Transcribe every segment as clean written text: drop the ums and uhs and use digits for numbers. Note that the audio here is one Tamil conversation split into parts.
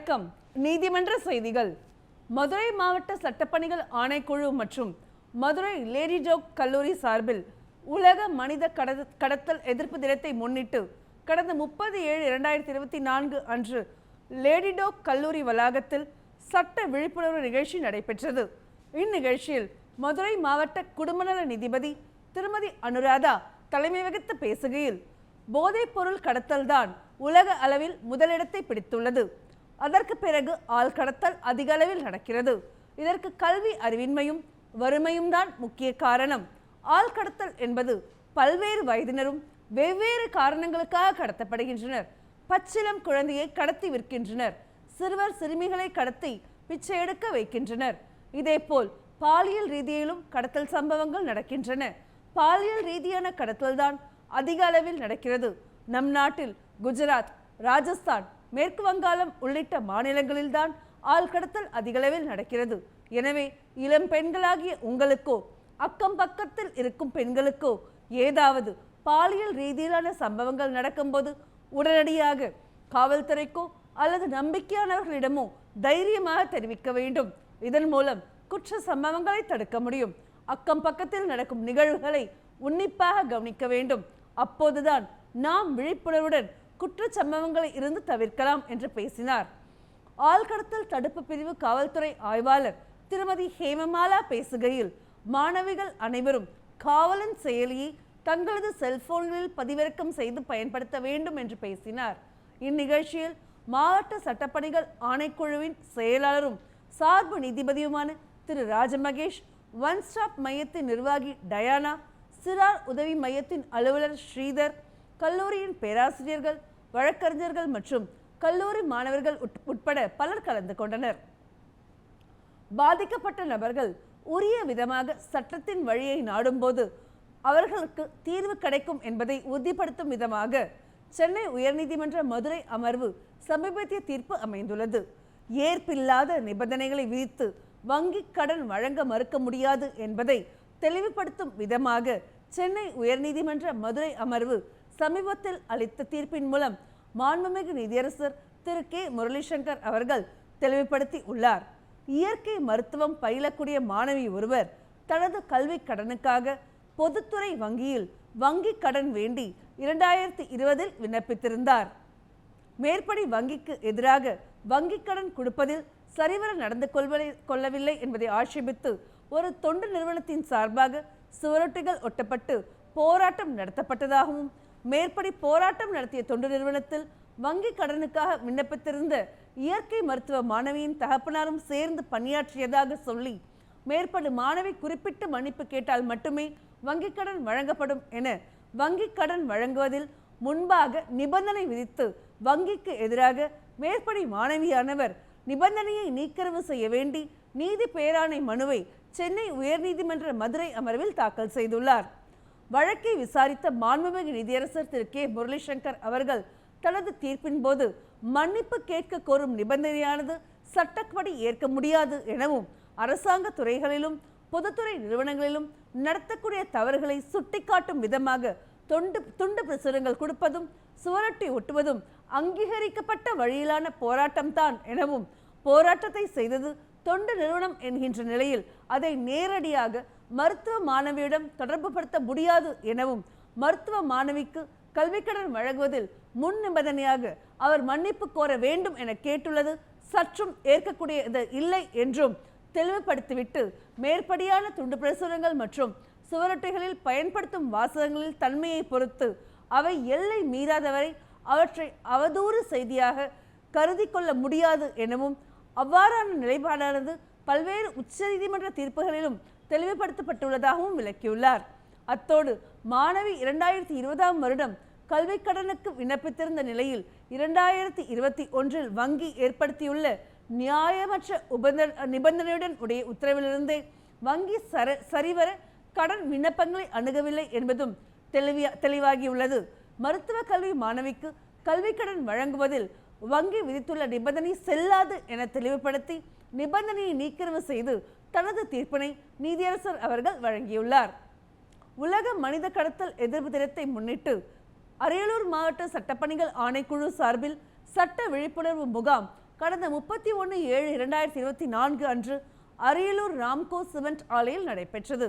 வணக்கம். நீதிமன்ற செய்திகள். மதுரை மாவட்ட சட்டப்பணிகள் ஆணைக்குழு மற்றும் மதுரை லேடி டோக் கல்லூரி சார்பில் உலக மனித கடத்தல் எதிர்ப்பு தினத்தை முன்னிட்டு கடந்த 30/7/2024 அன்று லேடி டோக் கல்லூரி வளாகத்தில் சட்ட விழிப்புணர்வு நிகழ்ச்சி நடைபெற்றது. இந்நிகழ்ச்சியில் மதுரை மாவட்ட குடும்பநல நீதிபதி திருமதி அனுராதா தலைமை வகித்து பேசுகையில், போதைப்பொருள் கடத்தல்தான் உலக அளவில் முதலிடத்தை பிடித்துள்ளது. அதற்கு பிறகு ஆள் கடத்தல் அதிக அளவில் நடக்கிறது. இதற்கு கல்வி அறிவின்மையும் வறுமையும் தான் முக்கிய காரணம். ஆள் கடத்தல் என்பது பல்வேறு வயதினரும் வெவ்வேறு காரணங்களுக்காக கடத்தப்படுகின்றனர். பச்சிளம் குழந்தையை கடத்தி விற்கின்றனர். சிறுவர் சிறுமிகளை கடத்தி பிச்சை எடுக்க வைக்கின்றனர். இதேபோல் பாலியல் ரீதியிலும் கடத்தல் சம்பவங்கள் நடக்கின்றன. பாலியல் ரீதியான கடத்தல் தான் அதிக அளவில் நடக்கிறது. நம் நாட்டில் குஜராத், ராஜஸ்தான், மேற்கு வங்காளம் உள்ளிட்ட மாநிலங்களில்தான் ஆள் கடத்தல் அதிகளவில் நடக்கிறது. எனவே இளம் பெண்களாகிய உங்களுக்கோ அக்கம் பக்கத்தில் இருக்கும் பெண்களுக்கோ ஏதாவது பாலியல் ரீதியிலான சம்பவங்கள் நடக்கும்போது உடனடியாக காவல்துறைக்கோ அல்லது நம்பிக்கையானவர்களிடமோ தைரியமாக தெரிவிக்க வேண்டும். இதன் மூலம் குற்ற சம்பவங்களை தடுக்க முடியும். அக்கம் பக்கத்தில் நடக்கும் நிகழ்வுகளை உன்னிப்பாக கவனிக்க வேண்டும். அப்போதுதான் நாம் விழிப்புணர்வுடன் குற்ற சம்பவங்களை இருந்து தவிர்க்கலாம் என்று பேசினார். ஆள்கடத்தல் தடுப்பு பிரிவு காவல்துறை ஆய்வாளர் திருமதி ஹேமமாலா பேசுகையில், மாணவிகள் அனைவரும் காவலன் செயலியை தங்களது செல்போன்களில் பதிவிறக்கம் செய்து பயன்படுத்த வேண்டும் என்று பேசினார். இந்நிகழ்ச்சியில் மாவட்ட சட்டப்பணிகள் ஆணைக்குழுவின் செயலாளரும் சார்பு நீதிபதியுமான திரு ராஜமகேஷ், ஒன் ஸ்டாப் மையத்தின் நிர்வாகி டயானா, சிறார் உதவி மையத்தின் அலுவலர் ஸ்ரீதர், கல்லூரியின் பேராசிரியர்கள், வழக்கறிஞர்கள் மற்றும் கல்லூரி மாணவர்கள் உட்பட பலர் கலந்து கொண்டனர். பாதிக்கப்பட்ட நபர்கள் உரிய விதமாக சட்டத்தின் வழியை நாடும்போது அவர்களுக்கு தீர்வு கிடைக்கும் என்பதை உறுதிப்படுத்தும் விதமாக சென்னை உயர்நீதிமன்ற மதுரை அமர்வு சமீபத்திய தீர்ப்பு அமைந்துள்ளது. ஏற்பில்லாத நிபந்தனைகளை விதித்து வங்கி கடன் வழங்க மறுக்க முடியாது என்பதை தெளிவுபடுத்தும் விதமாக சென்னை உயர்நீதிமன்ற மதுரை அமர்வு சமீபத்தில் அளித்த தீர்ப்பின் மூலம் மாண்புமிகு நீதியரசர் திரு கே முரளிசங்கர் அவர்கள் தெளிவுபடுத்தி உள்ளார். இயற்கை மருத்துவம் பயிலக்கூடிய மாணவி ஒருவர் தனது கல்வி கடனுக்காக பொதுத்துறை வங்கியில் வங்கி கடன் வேண்டி 2020 விண்ணப்பித்திருந்தார். மேற்படி வங்கிக்கு எதிராக வங்கி கடன் கொடுப்பதில் சரிவர நடந்து கொள்ளவில்லை என்பதை ஆட்சேபித்து ஒரு தொண்டு நிறுவனத்தின் சார்பாக சுவரொட்டிகள் ஒட்டப்பட்டு போராட்டம் நடத்தப்பட்டதாகவும், மேற்படி போராட்டம் நடத்திய தொண்டு நிறுவனத்தில் வங்கி கடனுக்காக விண்ணப்பித்திருந்த இயற்கை மருத்துவ மாணவியின் தகப்பனாரும் சேர்ந்து பணியாற்றியதாக சொல்லி, மேற்படி மாணவி குறிப்பிட்டு மன்னிப்பு கேட்டால் மட்டுமே வங்கி கடன் வழங்கப்படும் என வங்கி கடன் வழங்குவதில் முன்பாக நிபந்தனை விதித்து வங்கிக்கு எதிராக மேற்படி மாணவியானவர் நிபந்தனையை நீக்கரவு செய்ய வேண்டி நீதி பேராணை மனுவை சென்னை உயர்நீதிமன்ற மதுரை அமர்வில் தாக்கல் செய்துள்ளார். வழக்கை விசாரித்த மாண்புமிகு நீதியரசர் திரு கே முரளிசங்கர் அவர்கள் தனது தீர்ப்பின் போது மன்னிப்பு கேட்க கோரும் நிபந்தனையானது சட்டப்படி ஏற்க முடியாது எனவும், அரசாங்க துறைகளிலும் பொதுத்துறை நிறுவனங்களிலும் நடத்தக்கூடிய தவறுகளை சுட்டிக்காட்டும் விதமாக துண்டு பிரசுரங்கள் கொடுப்பதும் சுவரொட்டி ஒட்டுவதும் அங்கீகரிக்கப்பட்ட வழியிலான போராட்டம்தான் எனவும், போராட்டத்தை செய்தது தொண்டு நிறுவனம் என்கின்ற நிலையில் அதை நேரடியாக மருத்துவ மாணவியிடம் தொடர்பு படுத்த முடியாது எனவும், மருத்துவ மாணவிக்கு கல்விக்கடன் வழங்குவதில் முன் நிபந்தனையாக அவர் மன்னிப்பு கோர வேண்டும் என கேட்டுள்ளது சற்றும் ஏற்கக்கூடியது இல்லை என்றும் தெளிவுபடுத்திவிட்டு, மேற்படியான துண்டு பிரசுரங்கள் மற்றும் சுவரொட்டிகளில் பயன்படுத்தும் வாசகங்களில் தன்மையை பொறுத்து அவை எல்லை மீறாதவரை அவற்றை அவதூறு செய்தியாக கருதி கொள்ள முடியாது எனவும், அவ்வாறான நிலைப்பாடானது பல்வேறு உச்சநீதிமன்ற தீர்ப்புகளிலும் தெளிவுபடுத்தப்பட்டுள்ளதாகவும் விளக்கியுள்ளார். அத்தோடு மாணவி 2020 வருடம் கல்வி கடனுக்கு விண்ணப்பித்திருந்த நிலையில் 2021 வங்கி ஏற்படுத்தியுள்ள நியாயமற்ற நிபந்தனையுடன் உடைய உத்தரவிலிருந்தே வங்கி சரிவர கடன் விண்ணப்பங்களை அணுகவில்லை என்பதும் தெளிவாகியுள்ளது. மருத்துவ கல்வி மாணவிக்கு கல்வி கடன் வழங்குவதில் வங்கி விதித்துள்ள நிபந்தனை செல்லாது என தெளிவுபடுத்தி நிபந்தனையை நீக்கரவு செய்து தனது தீர்ப்பினை நீதியரசர் அவர்கள் வழங்கியுள்ளார். உலக மனித கடத்தல் எதிர்ப்பு தினத்தை முன்னிட்டு அரியலூர் மாவட்ட சட்டப்பணிகள் ஆணைக்குழு சார்பில் சட்ட விழிப்புணர்வு முகாம் கடந்த 31/7/2024 அன்று அரியலூர் ராம்கோ சிமெண்ட் ஆலையில் நடைபெற்றது.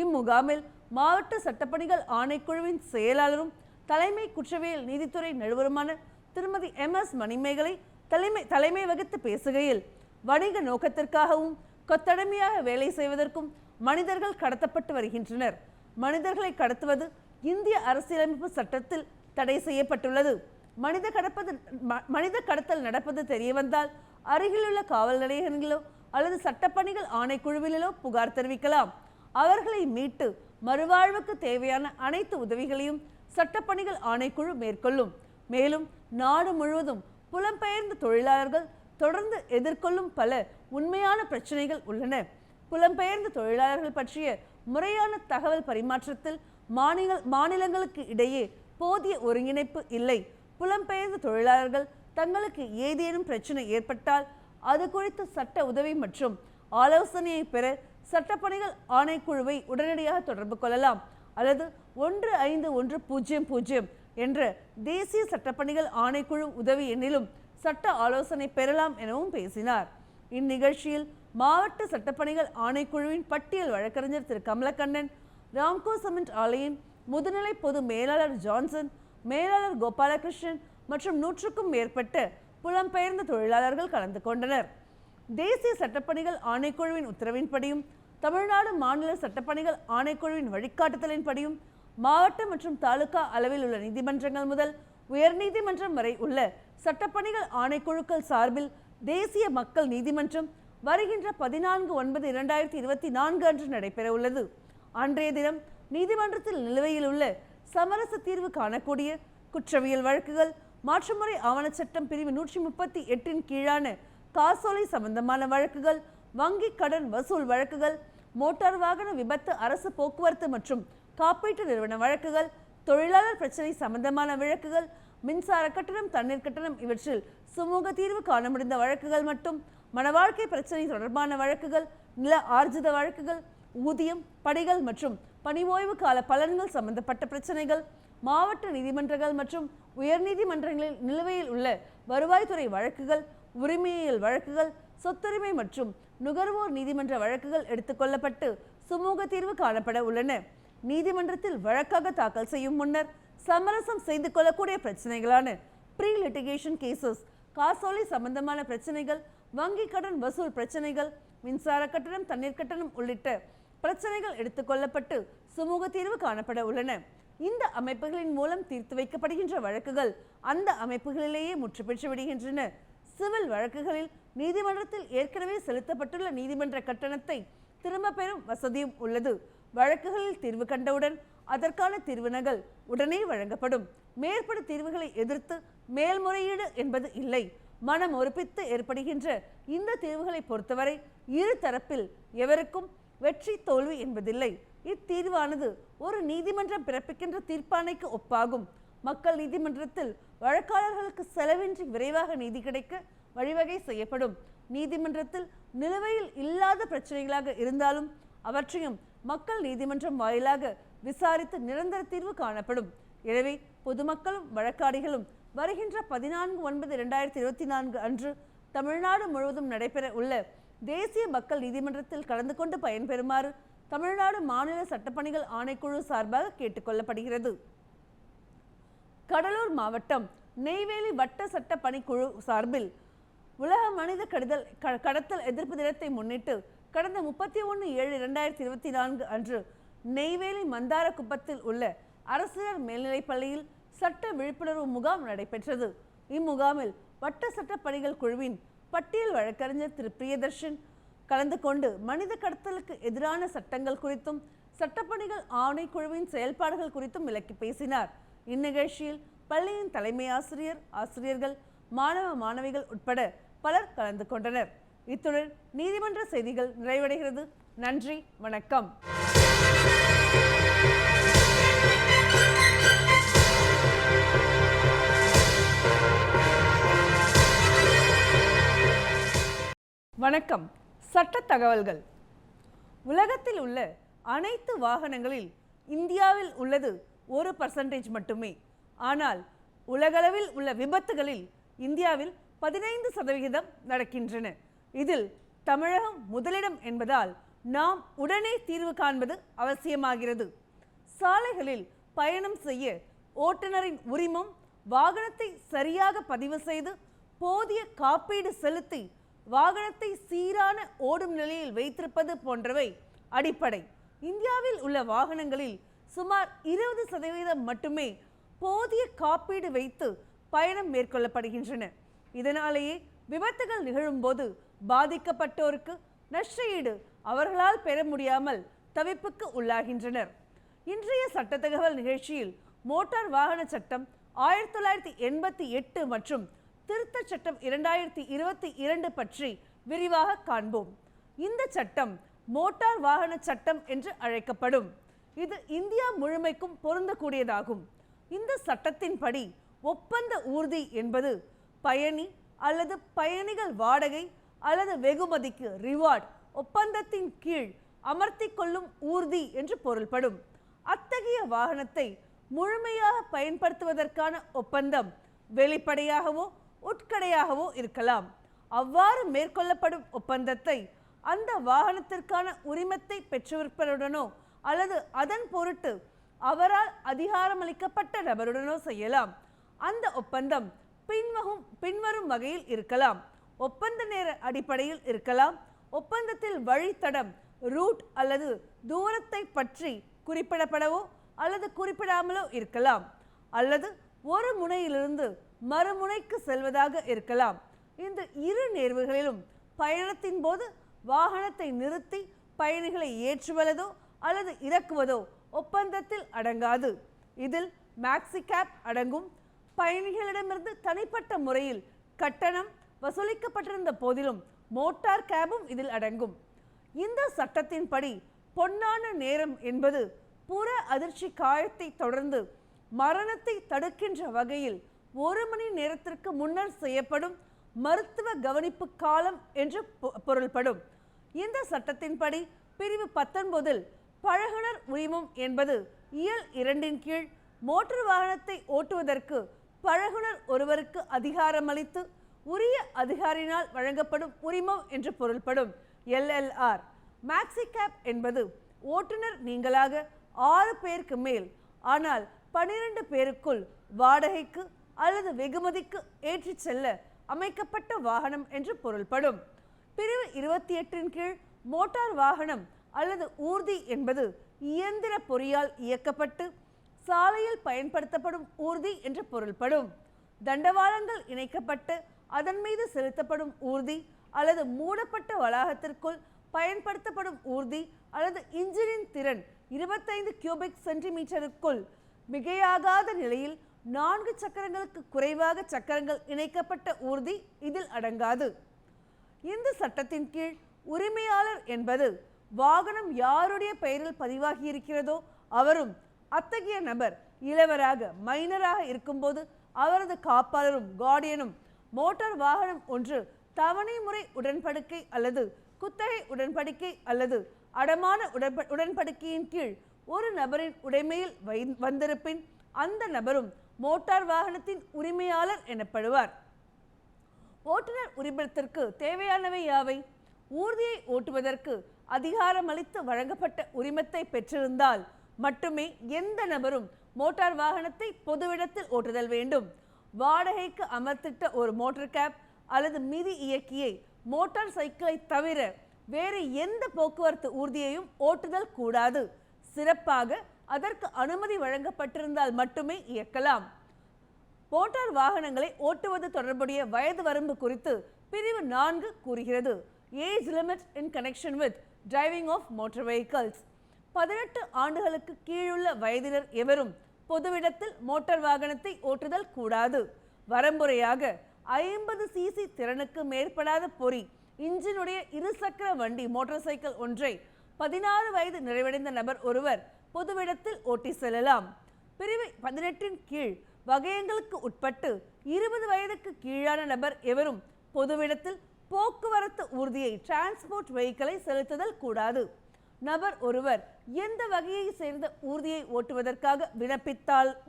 இம்முகாமில் மாவட்ட சட்டப்பணிகள் ஆணைக்குழுவின் செயலாளரும் தலைமை குற்றவியல் நீதித்துறை நடுவருமான திருமதி MS மணிமேகலை தலைமை வகித்து பேசுகையில், வணிக நோக்கத்திற்காகவும் கொத்தடிமையாக வேலை செய்வதற்கும் மனிதர்கள் கடத்தப்பட்டு வருகின்றனர். மனிதர்களை கடத்துவது இந்திய அரசியலமைப்பு சட்டத்தில் தடை செய்யப்பட்டுள்ளது. மனித கடத்தல் நடப்பது தெரியவந்தால் அருகிலுள்ள காவல் நிலையங்களிலோ அல்லது சட்டப்பணிகள் ஆணைக்குழுவிலோ புகார் தெரிவிக்கலாம். அவர்களை மீட்டு மறுவாழ்வுக்கு தேவையான அனைத்து உதவிகளையும் சட்டப்பணிகள் ஆணைக்குழு மேற்கொள்ளும். மேலும் நாடு முழுவதும் புலம்பெயர்ந்த தொழிலாளர்கள் தொடர்ந்து எதிர்கொள்ளும் பல உண்மையான பிரச்சனைகள் உள்ளன. புலம்பெயர்ந்த தொழிலாளர்கள் பற்றிய முறையான தகவல் பரிமாற்றத்தில் மாநிலங்களுக்கு இடையே போதிய ஒருங்கிணைப்பு இல்லை. புலம்பெயர்ந்த தொழிலாளர்கள் தங்களுக்கு ஏதேனும் பிரச்சனை ஏற்பட்டால் அது குறித்து சட்ட உதவி மற்றும் ஆலோசனையை பெற சட்டப்பணிகள் ஆணைக்குழுவை உடனடியாக தொடர்பு கொள்ளலாம் அல்லது 1510 என்ற தேசிய சட்டப்பணிகள் ஆணைக்குழு உதவி எண்ணிலும் சட்ட ஆலோசனை பெறலாம் எனவும் பேசினார். இந்நிகழ்ச்சியில் மாவட்ட சட்டப்பணிகள் ஆணைக்குழுவின் பட்டியல் வழக்கறிஞர் திரு கமலக்கண்ணன், ராம்கோ சிமெண்ட் ஆலையின் முதுநிலை பொது மேலாளர் ஜான்சன், மேலாளர் கோபாலகிருஷ்ணன் மற்றும் 100க்கும் மேற்பட்ட புலம்பெயர்ந்த தொழிலாளர்கள் கலந்து கொண்டனர். தேசிய சட்டப்பணிகள் ஆணைக்குழுவின் உத்தரவின்படியும் தமிழ்நாடு மாநில சட்டப்பணிகள் ஆணைக்குழுவின் வழிகாட்டுதலின்படியும் மாவட்ட மற்றும் தாலுகா அளவில் உள்ள நீதிமன்றங்கள் முதல் உயர்நீதிமன்றம் வரை உள்ள சட்டப்பணிகள் ஆணைக்குழுக்கள் சார்பில் தேசிய மக்கள் நீதிமன்றம் வருகின்ற 14/9/2024 அன்று நடைபெற உள்ளது. அன்றைய தினம் நீதிமன்றத்தில் நிலுவையில் உள்ள சமரச தீர்வு காணக்கூடிய குற்றவியல் வழக்குகள், மாற்றுமுறை ஆவணச் சட்டம் பிரிவு 138 கீழான காசோலை சம்பந்தமான வழக்குகள், வங்கி கடன் வசூல் வழக்குகள், மோட்டார் வாகன விபத்து அரசு போக்குவரத்து மற்றும் காப்பீட்டு நிறுவன வழக்குகள், தொழிலாளர் பிரச்சனை சம்பந்தமான வழக்குகள், மின்சார கட்டணம், தண்ணீர் கட்டணம் இவற்றில் சுமூக தீர்வு காண முடிந்த வழக்குகள் மற்றும் மனவாழ்க்கை பிரச்சனை தொடர்பான வழக்குகள், நில ஆர்ஜித வழக்குகள், ஊதியம், படிகள் மற்றும் பணி ஓய்வு கால பலன்கள் சம்பந்தப்பட்ட பிரச்சனைகள், மாவட்ட நீதிமன்றங்கள் மற்றும் உயர்நீதிமன்றங்களில் நிலுவையில் உள்ள வருவாய்த்துறை வழக்குகள், உரிமையியல் வழக்குகள், சொத்துரிமை மற்றும் நுகர்வோர் நீதிமன்ற வழக்குகள் எடுத்துக்கொள்ளப்பட்டு சுமூக தீர்வு காணப்பட உள்ளன. நீதிமன்றத்தில் வழக்காக தாக்கல் செய்யும் முன்னர் சமரசம் செய்து கொள்ளக்கூடிய பிரச்சனைகளான ப்ரீ லிட்டிகேஷன் கேசஸ், காசோலை சம்பந்தமான பிரச்சனைகள், வங்கி கடன் வசூல் பிரச்சனைகள், மின்சார கட்டணம், தண்ணீர் கட்டணம் உள்ளிட்ட பிரச்சனைகள் எடுத்துக்கொள்ளப்பட்டு சுமூக தீர்வு காணப்பட உள்ளன. இந்த அமைப்புகளின் மூலம் தீர்த்து வைக்கப்படுகின்ற வழக்குகள் அந்த அமைப்புகளிலேயே முற்று பெற்று விடுகின்றன. சிவில் வழக்குகளில் நீதிமன்றத்தில் ஏற்கனவே செலுத்தப்பட்டுள்ள நீதிமன்ற கட்டணத்தை திரும்ப பெறும் வசதியும் உள்ளது. வழக்குகளில் தீர்வு கண்டவுடன் அதற்கான தீர்வு நகல் உடனே வழங்கப்படும். மேற்படி தீர்வுகளை எதிர்த்து மேல்முறையீடு என்பது இல்லை. மனம் ஒருப்பித்து ஏற்படுகின்ற இந்த தீர்வுகளை பொறுத்தவரை இரு தரப்பில் எவருக்கும் வெற்றி தோல்வி என்பதில்லை. இத்தீர்வானது ஒரு நீதிமன்றம் பிறப்பிக்கின்ற தீர்ப்பாணைக்கு ஒப்பாகும். மக்கள் நீதிமன்றத்தில் வழக்காளர்களுக்கு செலவின்றி விரைவாக நீதி கிடைக்க வழிவகை செய்யப்படும். நீதிமன்றத்தில் நிலுவையில் இல்லாத பிரச்சனைகளாக இருந்தாலும் அவற்றையும் மக்கள் நீதிமன்றம் வாயிலாக விசாரித்து நிரந்தர தீர்வு காணப்படும். எனவே பொதுமக்களும் வழக்காடிகளும் வருகின்ற 14/9/2024 அன்று தமிழ்நாடு முழுவதும் நடைபெற உள்ள தேசிய மக்கள் நீதிமன்றத்தில் கலந்து கொண்டு பயன்பெறுமாறு தமிழ்நாடு மாநில சட்டப்பணிகள் ஆணைக்குழு சார்பாக கேட்டுக்கொள்ளப்படுகிறது. கடலூர் மாவட்டம் நெய்வேலி வட்ட சட்ட பணிக்குழு சார்பில் உலக மனித கடத்தல் எதிர்ப்பு தினத்தை முன்னிட்டு கடந்த 31/7/2024 அன்று நெய்வேலி மந்தாரக்குப்பத்தில் உள்ள அரசினர் மேல்நிலைப்பள்ளியில் சட்ட விழிப்புணர்வு முகாம் நடைபெற்றது. இம்முகாமில் வட்ட சட்ட பணிகள் குழுவின் பட்டியல் வழக்கறிஞர் திரு பிரியதர்ஷன் கலந்து கொண்டு மனித கடத்தலுக்கு எதிரான சட்டங்கள் குறித்தும் சட்டப்பணிகள் ஆணைக்குழுவின் செயல்பாடுகள் குறித்தும் விளக்கி பேசினார். இந்நிகழ்ச்சியில் பள்ளியின் தலைமை ஆசிரியர், ஆசிரியர்கள், மாணவ மாணவிகள் உட்பட பலர் கலந்து கொண்டனர். இத்துடன் நீதிமன்ற செய்திகள் நிறைவடைகிறது. நன்றி, வணக்கம். வணக்கம். சட்ட தகவல்கள். உலகத்தில் உள்ள அனைத்து வாகனங்களில் இந்தியாவில் உள்ளது 1% மட்டுமே. ஆனால் உலகளவில் உள்ள விபத்துகளில் இந்தியாவில் 15% நடக்கின்றன. இதில் தமிழகம் முதலிடம் என்பதால் நாம் உடனே தீர்வு காண்பது அவசியமாகிறது. சாலைகளில் பயணம் செய்ய ஓட்டுநரின் உரிமம், வாகனத்தை சரியாக பதிவு செய்து போதிய காப்பீடு செலுத்தி வாகனத்தை சீரான ஓடும் நிலையில் வைத்திருப்பது போன்றவை அடிப்படை. இந்தியாவில் உள்ள வாகனங்களில் சுமார் 20% மட்டுமே போதிய காப்பீடு வைத்து பயணம் மேற்கொள்ளப்படுகின்றன. இதனாலேயே விபத்துகள் நிகழும்போது பாதிக்கப்பட்டோருக்கு நஷ்டஈடு அவர்களால் பெற முடியாமல் தவிப்புக்கு உள்ளாகின்றனர். இன்றைய சட்ட தகவல் நிகழ்ச்சியில் மோட்டார் வாகன சட்டம் 1988 மற்றும் திருத்த சட்டம் 2022 பற்றி விரிவாக காண்போம். இந்த சட்டம் மோட்டார் வாகன சட்டம் என்று அழைக்கப்படும். இது இந்தியா முழுமைக்கும் பொருந்தக்கூடியதாகும். இந்த சட்டத்தின்படி ஒப்பந்த ஊர்தி என்பது பயணி அல்லது பயணிகள் வாடகை அல்லது வெகுமதிக்கு ரிவார்ட் ஒப்பந்தத்தின் கீழ் அமர்த்தி கொள்ளும் ஊர்தி என்று பொருள்படும். அத்தகைய வாகனத்தை முழுமையாக பயன்படுத்துவதற்கான ஒப்பந்தம் வெளிப்படையாகவோ உட்கடையாகவோ இருக்கலாம். அவ்வாறு மேற்கொள்ளப்படும் ஒப்பந்தத்தை அந்த வாகனத்திற்கான உரிமத்தை பெற்றவருடனோ அல்லது அதன் பொருட்டு அவரால் அதிகாரமளிக்கப்பட்ட நபருடனோ செய்யலாம். அந்த ஒப்பந்தம் பின்வரும் வகையில் இருக்கலாம். ஒப்பந்த நேர அடிப்படையில் இருக்கலாம். ஒப்பந்தத்தில் வழித்தடம் ரூட் அல்லது தூரத்தை பற்றி குறிப்பிடப்படவோ அல்லது குறிப்பிடாமலோ இருக்கலாம். அல்லது ஒரு முனையிலிருந்து மறுமுனைக்கு செல்வதாக இருக்கலாம். இந்த இரு நேர்வுகளிலும் பயணத்தின் போது வாகனத்தை நிறுத்தி பயணிகளை ஏற்றுவதோ அல்லது இறக்குவதோ ஒப்பந்தத்தில் அடங்காது. இதில் மேக்ஸி கேப் அடங்கும். பயணிகளிடமிருந்து தனிப்பட்ட முறையில் கட்டணம் வசூலிக்கப்பட்டிருந்த போதிலும் மோட்டார் கேபும் இதில் அடங்கும். இந்த சட்டத்தின்படி பொன்னான நேரம் என்பது புற அதிர்ச்சி காயத்தை தொடர்ந்து மரணத்தை தடுக்கின்ற வகையில் 1 மணி நேரத்திற்கு முன்னர் செய்யப்படும் மருத்துவ கவனிப்பு காலம் என்று பொருள்படும். இந்த சட்டத்தின்படி பிரிவு 19 பழகுனர் உரிமம் என்பது இயல் 2 கீழ் மோட்டார் வாகனத்தை ஓட்டுவதற்கு பழகுனர் ஒருவருக்கு அதிகாரமளித்து உரிய அதிகாரியினால் வழங்கப்படும் உரிமம் என்று பொருள்படும். LLR. மேக்ஸி கேப் என்பது ஓட்டுநர் நீங்களாக 6 பேருக்கு மேல் ஆனால் 12 பேருக்குள் வாடகைக்கு அல்லது வெகுமதிக்கு ஏற்றிச் செல்ல அமைக்கப்பட்ட வாகனம் என்று பொருள்படும். பிரிவு 28 கீழ் மோட்டார் வாகனம் அல்லது ஊர்தி என்பது இயந்திர பொறியால் இயக்கப்பட்டு சாலையில் பயன்படுத்தப்படும் ஊர்தி என்று பொருள்படும். தண்டவாளங்கள் இணைக்கப்பட்டு அதன் மீது செலுத்தப்படும் ஊர்தி அல்லது மூடப்பட்ட வளாகத்திற்குள் பயன்படுத்தப்படும் ஊர்தி அல்லது இன்ஜினின் திறன் 25 கியூபிக் சென்டிமீட்டருக்குள் மிகையாகாத நிலையில் 4 சக்கரங்களுக்கு குறைவாக சக்கரங்கள் இணைக்கப்பட்ட ஊர்தி இதில் அடங்காது. இந்த சட்டத்தின் கீழ் உரிமையாளர் என்பது வாகனம் யாருடைய பெயரில் பதிவாகி இருக்கிறதோ அவரும் அத்தகைய நபர் இளவராக மைனராக இருக்கும்போது அவரது காப்பாளரும் கார்டியனும் மோட்டார் வாகனம் ஒன்று தவணை முறை உடன்படிக்கை அல்லது குத்தகை உடன்படிக்கை அல்லது அடமான உடன்படிக்கையின் கீழ் ஒரு நபரின் உடைமையில் வந்திருப்பின் அந்த நபரும் மோட்டார் வாகனத்தின் உரிமையாளர் எனப்படுவார். ஓட்டுநர் உரிமத்திற்கு தேவையானவை யாவை? ஊர்தியை ஓட்டுவதற்கு அதிகாரமளித்து வழங்கப்பட்ட உரிமத்தை பெற்றிருந்தால் மட்டுமே எந்த நபரும் மோட்டார் வாகனத்தை பொதுவிடத்தில் ஓட்டுதல் வேண்டும். வாடகைக்கு அமர்த்திட்ட ஒரு மோட்டார் கேப் அல்லது மிதி இயக்கியை மோட்டார் சைக்கிளை தவிர வேறு எந்த போக்குவரத்து ஊர்தியையும் ஓட்டுதல் கூடாது. சிறப்பாக அதற்கு அனுமதி வழங்கப்பட்டிருந்தால் மட்டுமே இயக்கலாம். மோட்டார் வாகனங்களை ஓட்டுவது தொடர்புடைய வயது வரம்பு குறித்து பிரிவு 4 கூறுகிறது. Age limit in connection with driving of motor vehicles. 18 ஆண்டுகளுக்கு கீழுள்ள வயதினர் எவரும் பொதுவிடத்தில் மோட்டார் வாகனத்தை ஓட்டுதல் கூடாது. வரம்புறையாக 50 சிசி திறனுக்கு மேற்படாத பொறி இன்ஜினுடைய இருசக்கர வண்டி மோட்டார் சைக்கிள் ஒன்றை 16 வயது நிறைவடைந்த நபர் ஒருவர் பொதுவிடத்தில் ஓட்டி செல்லலாம். பிரிவு 18 கீழ் வகையங்களுக்கு உட்பட்டு 20 வயதுக்கு கீழான நபர் எவரும் பொதுவிடத்தில் போக்குவரத்து ஊர்தியை டிரான்ஸ்போர்ட் வெஹிக்கிளை செலுத்துதல் கூடாது. நபர் ஒருவர் எந்த வகையை சேர்ந்த ஊர்தியை ஓட்டுவதற்காக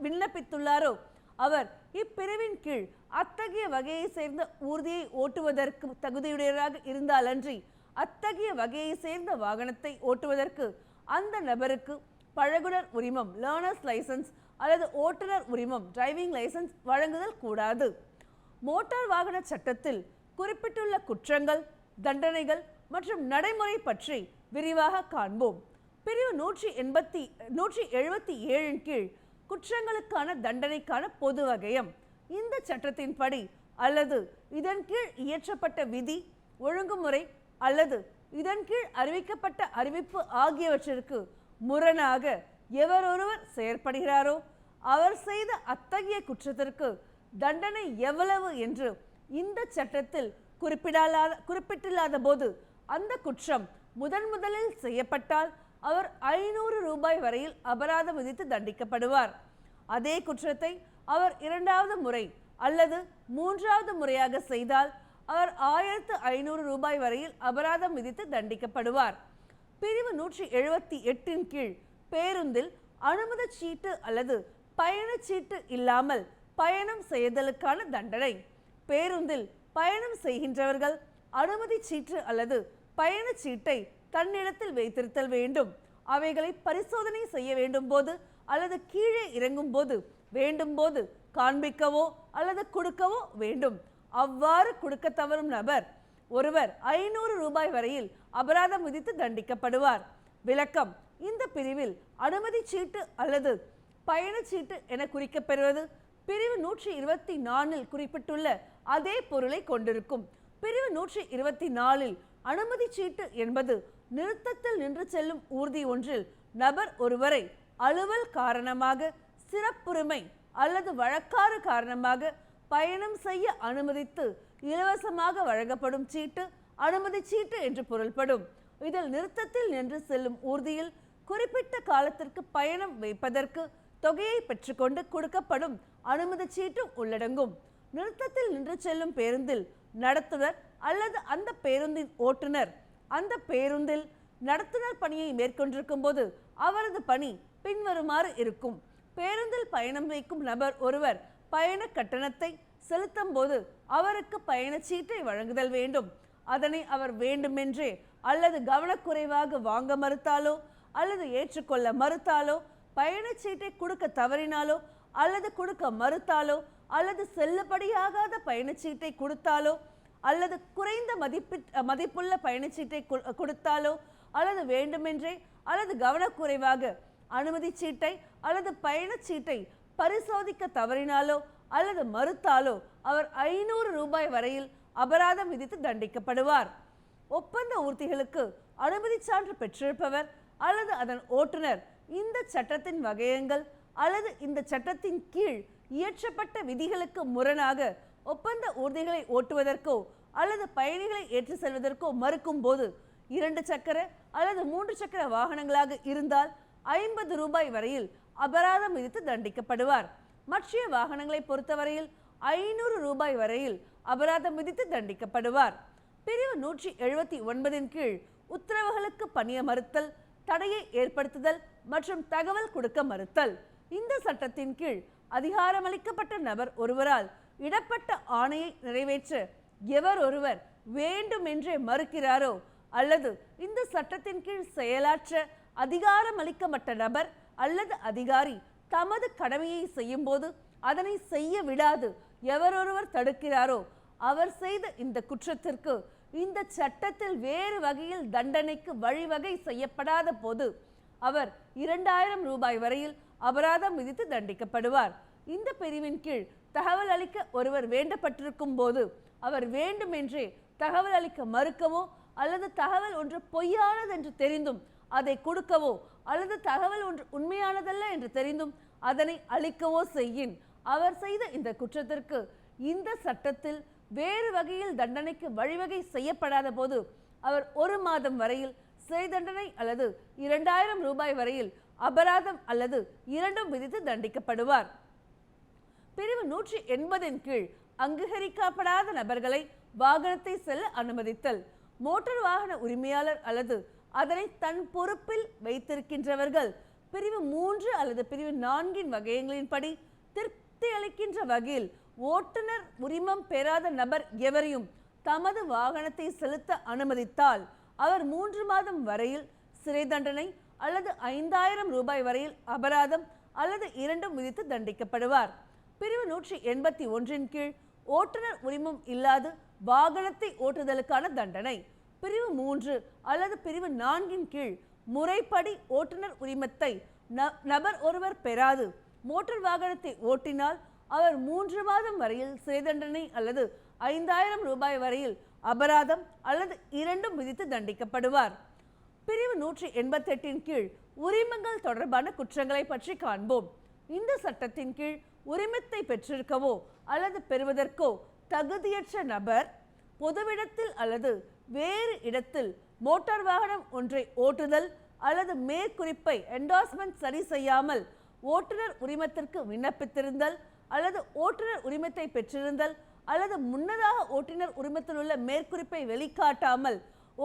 விண்ணப்பித்துள்ளாரோ அவர் இப்பிரிவின் கீழ் அத்தகைய வகையை சேர்ந்த ஊர்தியை ஓட்டுவதற்கு தகுதியுடையவராக இருந்தாலன்றி அத்தகைய வகையை சேர்ந்த வாகனத்தை ஓட்டுவதற்கு அந்த நபருக்கு பழகுனர் உரிமம் லேர்னர்ஸ் லைசன்ஸ் அல்லது ஓட்டுநர் உரிமம் டிரைவிங் லைசன்ஸ் வழங்குதல் கூடாது. மோட்டார் வாகன சட்டத்தில் குறிப்பிட்டுள்ள குற்றங்கள், தண்டனைகள் மற்றும் நடைமுறை பற்றி விரிவாக காண்போம். பிரிவு 177 கீழ் குற்றங்களுக்கான தண்டனைக்கான பொது வகையம். இந்த சட்டத்தின்படி அல்லது இதன் கீழ் இயற்றப்பட்ட விதி, ஒழுங்குமுறை அல்லது இதன் கீழ் அறிவிக்கப்பட்ட அறிவிப்பு ஆகியவற்றிற்கு முரணாக எவரொருவர் செயற்படுகிறாரோ அவர் செய்த அத்தகைய குற்றத்திற்கு தண்டனை எவ்வளவு என்று இந்த சட்டத்தில் குறிப்பிட்டில்லாத போது அந்த குற்றம் முதலில் செய்யப்பட்டால் அவர் 500 ரூபாய் வரையில் அபராதம் விதித்து தண்டிக்கப்படுவார். அதே குற்றத்தை அவர் 2வது முறை அல்லது 3வது முறையாக செய்தால் அவர் 1500 ரூபாய் வரையில் அபராதம் விதித்து தண்டிக்கப்படுவார். பிரிவு 178 கீழ் பேருந்தில் அனுமதி சீட்டு அல்லது பயணச்சீட்டு இல்லாமல் பயணம் செய்தலுக்கான தண்டனை. பேருந்தில் பயணம் செய்கின்றவர்கள் அனுமதி சீட்டு அல்லது பயணச்சீட்டை தன்னிடத்தில் வைத்திருத்தல் வேண்டும். அவைகளை பரிசோதனை செய்ய வேண்டும் போது அல்லது கீழே இறங்கும் போது வேண்டும் போது காண்பிக்கவோ அல்லது கொடுக்கவோ வேண்டும். அவ்வாறு கொடுக்க தவறும் நபர் ஒருவர் 500 ரூபாய் வரையில் அபராதம் விதித்து தண்டிக்கப்படுவார். விளக்கம்: இந்த பிரிவில் அனுமதி சீட்டு அல்லது பயணச்சீட்டு என குறிக்கப்பெறுவது பிரிவு 124 குறிப்பிட்டுள்ள அதே பொருளை கொண்டிருக்கும். பிரிவு 124 அனுமதி சீட்டு என்பது நிறுத்தத்தில் நின்று செல்லும் ஊர்தி ஒன்றில் நபர் ஒருவரை அலுவல் காரணமாக, சிறப்புரிமை அல்லது வழக்காறு காரணமாக பயணம் செய்ய அனுமதித்து இலவசமாக வழங்கப்படும் சீட்டு அனுமதி சீட்டு என்று பொருள்படும். இதில் நிறுத்தத்தில் நின்று செல்லும் ஊர்தியில் குறிப்பிட்ட காலத்திற்கு பயணம் வைப்பதற்கு தொகையை பெற்றுக்கொண்டு கொடுக்கப்படும் அனுமதி சீட்டும் உள்ளடங்கும். நிறுத்தத்தில் நின்று செல்லும் பேருந்தில் நடத்துனர் அல்லது அந்த பேருந்தின் ஓட்டுநர் அந்த பேருந்தில் நடத்துனர் பணியை மேற்கொண்டிருக்கும் போது அவரது பணி பின்வருமாறு இருக்கும். பேருந்தில் பயணம் வைக்கும் நபர் ஒருவர் பயண கட்டணத்தை செலுத்தும் போது அவருக்கு பயணச்சீட்டை வழங்குதல் வேண்டும். அதனை அவர் வேண்டுமென்றே அல்லது கவனக்குறைவாக வாங்க மறுத்தாலோ அல்லது ஏற்றுக்கொள்ள மறுத்தாலோ, பயணச்சீட்டை கொடுக்க தவறினாலோ அல்லது கொடுக்க மறுத்தாலோ அல்லது செல்லுபடியாகாத பயணச்சீட்டை கொடுத்தாலோ அல்லது குறைந்த மதிப்புள்ள பயணச்சீட்டை கொடுத்தாலோ அல்லது வேண்டுமென்றே அல்லது கவனக்குறைவாக அனுமதி சீட்டை அல்லது பயணச்சீட்டை பரிசோதிக்க தவறினாலோ அல்லது மறுத்தாலோ அவர் 500 ரூபாய் வரையில் அபராதம் விதித்து தண்டிக்கப்படுவார். ஒப்பந்த ஊர்திகளுக்கு அனுமதி சான்று பெற்றிருப்பவர் அல்லது அதன் ஓட்டுநர் இந்த சட்டத்தின் வகையங்கள் அல்லது இந்த சட்டத்தின் கீழ் இயற்றப்பட்ட விதிகளுக்கு முரணாக ஒப்பந்த ஊர்திகளை ஓட்டுவதற்கோ அல்லது பயணிகளை ஏற்றி செல்வதற்கோ மறுக்கும் போது 2 சக்கர அல்லது 3 சக்கர வாகனங்களாக இருந்தால் 50 ரூபாய் வரையில் அபராதம் விதித்து தண்டிக்கப்படுவார். மற்ற வாகனங்களை பொறுத்தவரையில் 500 ரூபாய் வரையில் அபராதம் விதித்து தண்டிக்கப்படுவார். பிரிவு 179 கீழ் உத்தரவுகளுக்கு பணிய மறுத்தல், தடையை ஏற்படுத்துதல் மற்றும் தகவல் கொடுக்க மறுத்தல். இந்த சட்டத்தின் கீழ் அதிகாரமளிக்கப்பட்ட நபர் ஒருவரால் இடப்பட்ட ஆணையை நிறைவேற்ற எவர் ஒருவர் வேண்டுமென்றே மறுக்கிறாரோ அல்லது இந்த சட்டத்தின் கீழ் செயலாற்ற அதிகாரமளிக்கப்பட்ட நபர் அல்லது அதிகாரி தமது கடமையை செய்யும் போது அதனை செய்ய விடாது எவரொருவர் தடுக்கிறாரோ அவர் செய்த இந்த குற்றத்திற்கு இந்த சட்டத்தில் வேறு வகையில் தண்டனைக்கு வழிவகை செய்யப்படாத போது அவர் 2000 ரூபாய் வரையில் அபராதம் விதித்து தண்டிக்கப்படுவார். இந்த பிரிவின் கீழ் தகவல் அளிக்க ஒருவர் வேண்டப்பட்டிருக்கும் போது அவர் வேண்டுமென்றே தகவல் அளிக்க மறுக்கவோ அல்லது தகவல் ஒன்று பொய்யானது என்று தெரிந்தும் அதை கொடுக்கவோ அல்லது தகவல் ஒன்று உண்மையானதல்ல என்று தெரிந்தும் அதனை அளிக்கவோ செய்யின் அவர் செய்த இந்த குற்றத்திற்கு இந்த சட்டத்தில் வேறு வகையில் தண்டனைக்கு வழிவகை செய்யப்படாத போது அவர் 1 மாதம் வரையில் சிறை தண்டனை அல்லது 2000 ரூபாய் வரையில் அபராதம் அல்லது இரண்டும் விதித்து தண்டிக்கப்படுவார். பிரிவு 180 கீழ் அங்கீகரிக்கப்படாத நபர்களை வாகனத்தை செல்ல அனுமதித்தல். மோட்டார் வாகன உரிமையாளர் அல்லது அதனை தன் பொறுப்பில் வைத்திருக்கின்றவர்கள் பிரிவு 3 அல்லது பிரிவு 4 வகையங்களின்படி திருப்தி அளிக்கின்ற வகையில் ஓட்டுநர் உரிமம் பெறாத நபர் எவரையும் தமது வாகனத்தை செலுத்த அனுமதித்தால் அவர் 3 மாதம் வரையில் சிறை தண்டனை அல்லது 5000 ரூபாய் வரையில் அபராதம் அல்லது இரண்டும் விதித்து தண்டிக்கப்படுவார். பிரிவு 181 கீழ் ஓட்டுநர் உரிமம் இல்லாது வாகனத்தை ஓட்டுதலுக்கான தண்டனை. பிரிவு 3 அல்லது பிரிவு 4 கீழ் முறைப்படி ஓட்டுநர் உரிமத்தை நபர் ஒருவர் பெறாது மோட்டார் வாகனத்தை ஓட்டினால் அவர் 3 மாதம் வரையில் சிறை தண்டனை அல்லது 5000 ரூபாய் வரையில் அபராதம் அல்லது இரண்டும் விதித்து தண்டிக்கப்படுவார். பிரிவு 188 கீழ் உரிமங்கள் தொடர்பான குற்றங்களை பற்றி காண்போம். இந்த சட்டத்தின் கீழ் உரிமத்தை பெற்றிருக்கவோ அல்லது பெறுவதற்கோ தகுதியற்ற நபர் பொதுவிடத்தில் அல்லது வேறு இடத்தில் மோட்டார் வாகனம் ஒன்றை ஓட்டுதல் அல்லது மேற்குறிப்பை என்டார்ஸ்மெண்ட் சரி செய்யாமல் ஓட்டுநர் உரிமத்திற்கு விண்ணப்பித்திருந்தல் அல்லது ஓட்டுநர் உரிமத்தை பெற்றிருந்தல் அல்லது முன்னதாக ஓட்டுநர் உரிமத்தில் உள்ள மேற்குறிப்பை வெளிக்காட்டாமல்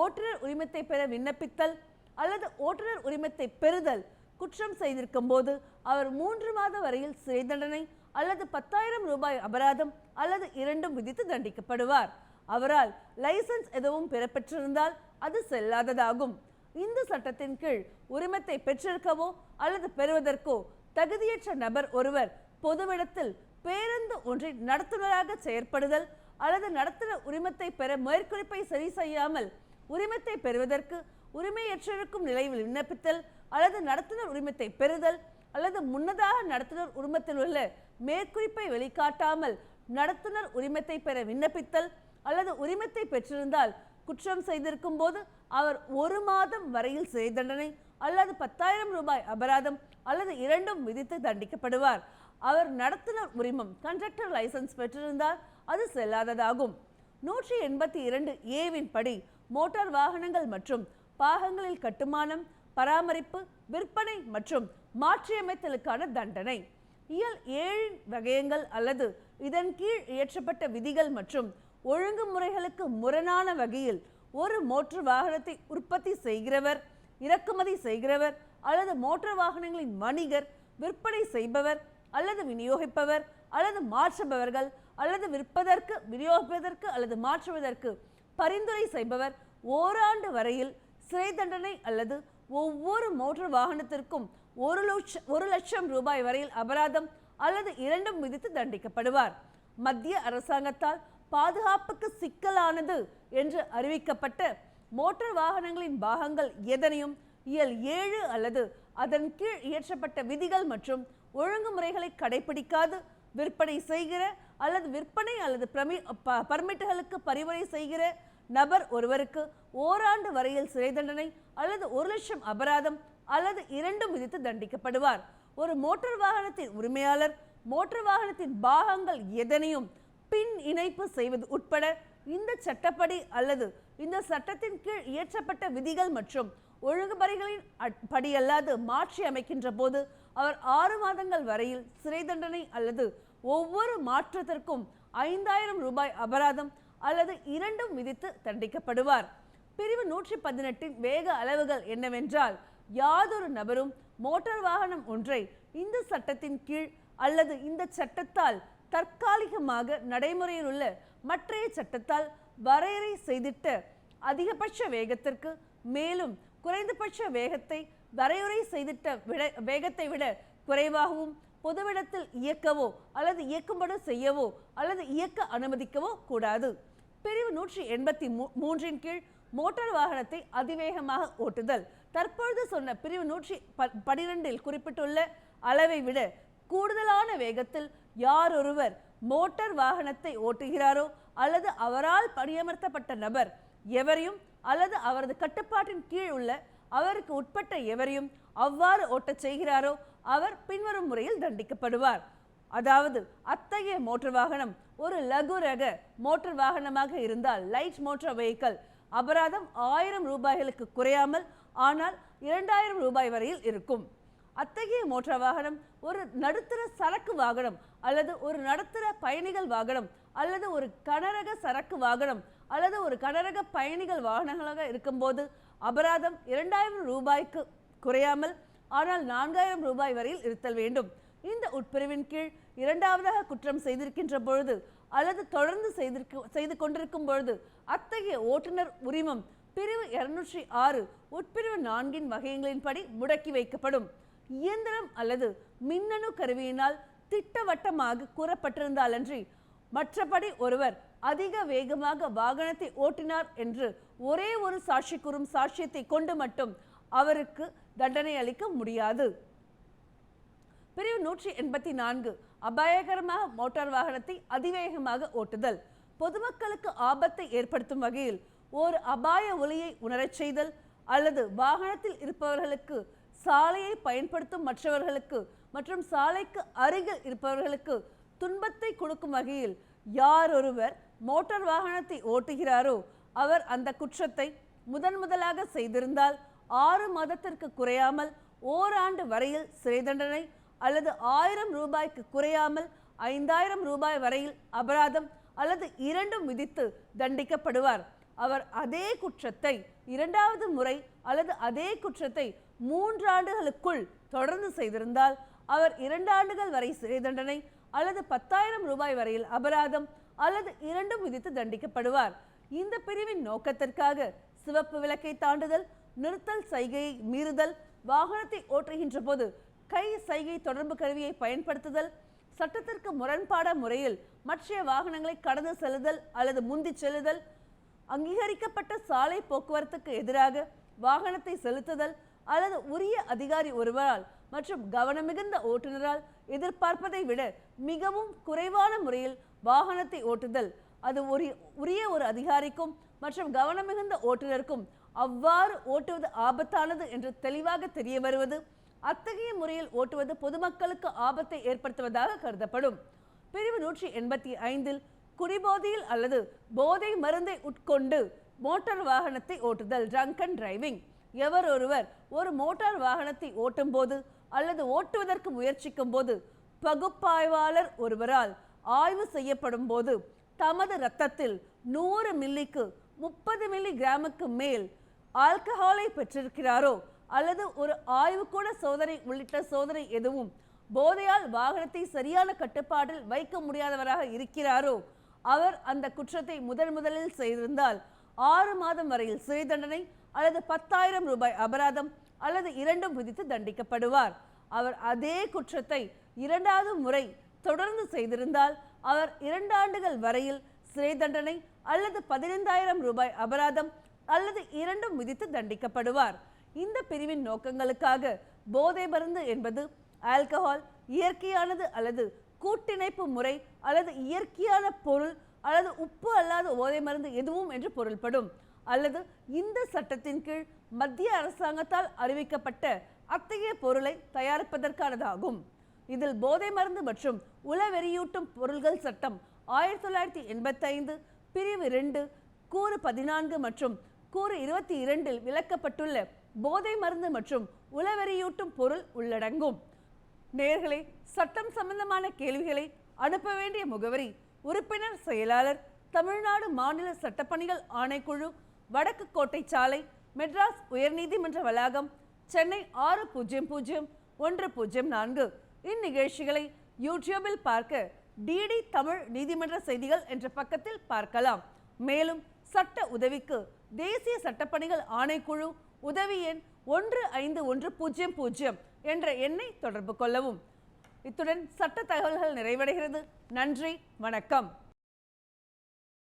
ஓட்டுநர் உரிமத்தை பெற விண்ணப்பித்தல் அல்லது ஓட்டுநர் உரிமத்தை பெறுதல் குற்றம் செய்திருக்கும் போது அவர் 3 மாத வரையில் சிறை தண்டனை அல்லது 10,000 ரூபாய் அபராதம் அல்லது இரண்டும் விதித்து தண்டிக்கப்படுவார். அவரால் லைசன்ஸ் எதுவும் பெறப்பெற்றிருந்தால் அது செல்லாததாகும். இந்த சட்டத்தின் கீழ் உரிமத்தை பெற்றிருக்கவோ அல்லது பெறுவதற்கோ தகுதியற்ற நபர் ஒருவர் பொதுவிடத்தில் பேருந்து ஒன்றின் நடத்துனராக செயற்படுதல் அல்லது நடத்துனர் உரிமத்தை பெற மேற்குறிப்பை சரி செய்யாமல் உரிமத்தை பெறுவதற்கு உரிமையற்றிருக்கும் நிலையில் விண்ணப்பித்தல் அல்லது நடத்துனர் உரிமத்தை பெறுதல் அல்லது முன்னதாக நடத்துனர் உரிமத்தில் உள்ள மேற்குறிப்பை வெளிக்காட்டாமல் நடத்துனர் உரிமத்தை பெற விண்ணப்பித்தல் அல்லது உரிமத்தை பெற்றிருந்தால் குற்றம் செய்திருக்கும் போது அவர் 1 மாதம் வரையில் சிறை தண்டனை அல்லது 10,000 ரூபாய் அபராதம் அல்லது இரண்டும் விதித்து தண்டிக்கப்படுவார். அவர் நடத்துனர் உரிமம் கண்டக்டர் லைசன்ஸ் பெற்றிருந்தால் அது செல்லாததாகும். 182 ஏவின் படி மோட்டார் வாகனங்கள் மற்றும் பாகங்களில் கட்டுமானம், பராமரிப்பு, விற்பனை மற்றும் மாற்றியமைத்தலுக்கான தண்டனை. இயல் 7 வகையங்கள் அல்லது இதன் கீழ் இயற்றப்பட்ட விதிகள் மற்றும் ஒழுங்குமுறைகளுக்கு முரணான வகையில் ஒரு மோட்டார் வாகனத்தை உற்பத்தி செய்கிறவர், இறக்குமதி செய்கிறவர் அல்லது மோட்டார் வாகனங்களின் வணிகர், விற்பனை செய்பவர் அல்லது விநியோகிப்பவர் அல்லது மாற்றுபவர்கள் அல்லது விற்பதற்கு, விநியோகிப்பதற்கு அல்லது மாற்றுவதற்கு பரிந்துரை செய்பவர் ஓராண்டு வரையில் சிறை தண்டனை அல்லது ஒவ்வொரு மோட்டார் வாகனத்திற்கும் 1 லட்சம் ரூபாய் வரையில் அபராதம் அல்லது இரண்டும் விதித்து தண்டிக்கப்படுவார். மத்திய அரசாங்கத்தால் பாதுகாப்புக்கு சிக்கலானது என்று அறிவிக்கப்பட்ட மோட்டார் வாகனங்களின் பாகங்கள் எதனையும் இயல் 7 அல்லது அதன் கீழ் இயற்றப்பட்ட விதிகள் மற்றும் ஒழுங்குமுறைகளை கடைபிடிக்காது விற்பனை செய்கிற அல்லது விற்பனை அல்லது பர்மிட்டுகளுக்கு பரிந்துரை செய்கிற நபர் ஒருவருக்கு ஓராண்டு வரையில் சிறை தண்டனை அல்லது 1 லட்சம் அபராதம் அல்லது இரண்டும் விதித்து தண்டிக்கப்படுவார். ஒரு மோட்டார் வாகனத்தின் உரிமையாளர் மோட்டார் வாகனத்தின் பாகங்கள் எதனையும் பின் இணைப்பு செய்வது உட்பட இந்த சட்டப்படி அல்லது இந்த சட்டத்தின் கீழ் இயற்றப்பட்ட விதிகள் மற்றும் ஒழுங்குமுறைகளின் படியல்லாது மாற்றி அமைக்கின்ற போது அவர் 6 மாதங்கள் வரையில் சிறை தண்டனை அல்லது ஒவ்வொரு மாற்றத்திற்கும் 5,000 ரூபாய் அபராதம் அல்லது இரண்டும் விதித்து தண்டிக்கப்படுவார். பிரிவு 118 வேக அளவுகள் என்னவென்றால், யாதொரு நபரும் மோட்டார் வாகனம் ஒன்றை இந்த சட்டத்தின் கீழ் அல்லது இந்த சட்டத்தால் தற்காலிகமாக நடைமுறையில் உள்ள மற்றைய சட்டத்தால் வரையறை செய்திட்ட அதிகபட்ச வேகத்திற்கு மேலும் குறைந்தபட்ச வேகத்தை வரையறை செய்திட்ட வேகத்தை விட குறைவாகவும் பொதுவிடத்தில் இயக்கவோ அல்லது இயக்கும்படி செய்யவோ அல்லது இயக்க அனுமதிக்கவோ கூடாது. பிரிவு 183 கீழ் மோட்டார் வாகனத்தை அதிவேகமாக ஓட்டுதல். தற்பொழுது சொன்ன பிரிவு 112 குறிப்பிட்டுள்ள அளவை விட கூடுதலான வேகத்தில் யாரொருவர் மோட்டார் வாகனத்தை ஓட்டுகிறாரோ அல்லது அவரால் பணியமர்த்தப்பட்ட நபர் எவரையும் அல்லது அவரது கட்டுப்பாட்டின் கீழ் உள்ள அவருக்கு உட்பட்ட எவரையும் அவ்வாறு ஓட்டச் செய்கிறாரோ அவர் பின்வரும் முறையில் தண்டிக்கப்படுவார். அதாவது, அத்தகைய மோட்டார் வாகனம் ஒரு லகு ரக மோட்டார் வாகனமாக இருந்தால் லைட் மோட்டார் வெஹிக்கிள் அபராதம் 1000 ரூபாய்களுக்கு குறையாமல் ஆனால் 2000 ரூபாய் வரையில் இருக்கும். அத்தகைய மோட்டார் வாகனம் ஒரு நடுத்தர சரக்கு வாகனம் அல்லது ஒரு நடுத்தர பயணிகள் வாகனம் அல்லது ஒரு கனரக சரக்கு வாகனம் அல்லது ஒரு கனரக பயணிகள் வாகனங்களாக இருக்கும்போது அபராதம் 2000 ரூபாய்க்கு குறையாமல் ஆனால் 4000 ரூபாய் வரையில் இருத்தல் வேண்டும். இந்த உட்பிரிவின் கீழ் இரண்டாவதாக குற்றம் செய்திருக்கின்ற பொழுது அல்லது தொடர்ந்து செய்து கொண்டிருக்கும் பொழுது அத்தகைய ஓட்டுநர் உரிமம் பிரிவு 206 உட்பிரிவு 4 வகைகளின்படி முடக்கி வைக்கப்படும். இயந்திரம் அல்லது மின்னணு கருவியினால் திட்டவட்டமாக கூறப்பட்டிருந்தாலன்றி மற்றபடி ஒருவர் அதிக வேகமாக வாகனத்தை ஓட்டினார் என்று ஒரே ஒரு சாட்சி கூறும் சாட்சியத்தை கொண்டு மட்டும் அவருக்கு தண்டனை அளிக்க முடியாது. பிரிவு 184 அபாயகரமாக மோட்டார் வாகனத்தை அதிவேகமாக ஓட்டுதல். பொதுமக்களுக்கு ஆபத்தை ஏற்படுத்தும் வகையில் ஒரு அபாய ஒலியை உணரச் செய்தல் அல்லது வாகனத்தில் இருப்பவர்களுக்கு, சாலையை பயன்படுத்தும் மற்றவர்களுக்கு மற்றும் சாலைக்கு அருகில் இருப்பவர்களுக்கு துன்பத்தை கொடுக்கும் வகையில் யார் ஒருவர் மோட்டார் வாகனத்தை ஓட்டுகிறாரோ அவர் அந்த குற்றத்தை முதலாக செய்திருந்தால் 6 மாதத்திற்கு குறையாமல் ஓராண்டு வரையில் சிறை தண்டனை அல்லது 1000 ரூபாய்க்கு குறையாமல் 5000 ரூபாய் வரையில் அபராதம் அல்லது இரண்டும் விதித்து தண்டிக்கப்படுவார். அவர் அதே குற்றத்தை இரண்டாவது முறை அல்லது அதே குற்றத்தை 3 ஆண்டுகளுக்குள் தொடர்ந்து செய்திருந்தால் அவர் 2 ஆண்டுகள் வரை சிறை தண்டனை அல்லது 10,000 ரூபாய் வரையில் அபராதம் அல்லது இரண்டும் விதித்து தண்டிக்கப்படுவார். இந்த பிரிவின் நோக்கத்திற்காக சிவப்பு விளக்கை தாண்டுதல், நிறுத்தல் சைகையை மீறுதல், வாகனத்தை ஓட்டுகின்ற போது கை சைகை தொடர்பு கருவியை பயன்படுத்துதல், சட்டத்திற்கு முரண்பாட முறையில் மற்ற வாகனங்களை கடந்து செல்லுதல் அல்லது முந்தி செல்லுதல், அங்கீகரிக்கப்பட்ட சாலை போக்குவரத்துக்கு எதிராக வாகனத்தை செலுத்துதல் அல்லது உரிய அதிகாரி ஒருவரால் மற்றும் கவனமிகுந்த ஓட்டுநரால் எதிர்பார்ப்பதை விட மிகவும் குறைவான முறையில் வாகனத்தை ஓட்டுதல். அது உரிய ஒரு அதிகாரிக்கும் மற்றும் கவனமிகுந்த ஓட்டுநருக்கும் அவ்வாறு ஓட்டுவது ஆபத்தானது என்று தெளிவாக தெரிய வருவது, அத்தகைய முறையில் ஓட்டுவது பொதுமக்களுக்கு ஆபத்தை ஏற்படுத்துவதாக கருதப்படும். பிரிவு 185 குடிபோதையில் அல்லது போதை மருந்தை உட்கொண்டு மோட்டார் வாகனத்தை ஓட்டுதல், ட்ரங்க் அண்ட் டிரைவிங். எவர் ஒருவர் ஒரு மோட்டார் வாகனத்தை ஓட்டும் போது அல்லது ஓட்டுவதற்கு முயற்சிக்கும் போது பகுப்பாய்வாளர் ஒருவரால் ஆய்வு செய்யப்படும் போது தமது இரத்தத்தில் 100 மில்லிக்கு 30 மில்லி கிராமுக்கு மேல் ஆல்கஹாலை பெற்றிருக்கிறாரோ அல்லது ஒரு ஆய்வுக்கூட சோதனை உள்ளிட்ட சோதனை எதுவும் போதையால் வாகனத்தை சரியான கட்டுப்பாட்டில் வைக்க முடியாதவராக இருக்கிறாரோ அவர் அந்த குற்றத்தை முதலில் செய்திருந்தால் 6 மாதம் வரையில் சிறை தண்டனை அல்லது 10,000 ரூபாய் அபராதம் அல்லது இரண்டும் விதித்து தண்டிக்கப்படுவார். அவர் அதே குற்றத்தை இரண்டாவது முறை தொடர்ந்து செய்திருந்தால் அவர் 2 ஆண்டுகள் வரையில் சிறை தண்டனை அல்லது 15,000 ரூபாய் அபராதம் அல்லது இரண்டும் விதித்து தண்டிக்கப்படுவார். இந்த பிரிவின் நோக்கங்களுக்காக போதை மருந்து என்பது ஆல்கஹால், இயற்கையானது அல்லது கூட்டிணைப்பு முறை அல்லது இயற்கையான பொருள் அல்லது உப்பு அல்லாத போதை மருந்து எதுவும் என்று பொருள்படும் அல்லது இந்த சட்டத்தின் கீழ் மத்திய அரசாங்கத்தால் அறிவிக்கப்பட்ட அத்தகைய பொருளை தயாரிப்பதற்கானதாகும். இதில் போதை மருந்து மற்றும் உளவெறியூட்டும் பொருள்கள் சட்டம் 1985 பிரிவு 2 கூறு 14 மற்றும் கூறு 22 விளக்கப்பட்டுள்ள போதை மருந்து மற்றும் உளவெறியூட்டும் பொருள் உள்ளடங்கும். நேயர்களே, சட்டம் சம்பந்தமான கேள்விகளை அனுப்ப வேண்டிய முகவரி: உறுப்பினர் செயலாளர், தமிழ்நாடு மாநில சட்டப்பணிகள் ஆணைக்குழு, வடக்கு கோட்டை சாலை, மெட்ராஸ் உயர்நீதிமன்ற வளாகம், சென்னை 600104. இந்நிகழ்ச்சிகளை யூடியூபில் பார்க்க டிடி தமிழ் நீதிமன்ற செய்திகள் என்ற பக்கத்தில் பார்க்கலாம். மேலும் சட்ட உதவிக்கு தேசிய சட்டப்பணிகள் ஆணைக்குழு உதவி எண் 15100 என்ற எண்ணை தொடர்பு கொள்ளவும். இத்துடன் சட்ட தகவல்கள் நிறைவடைகிறது. நன்றி, வணக்கம்.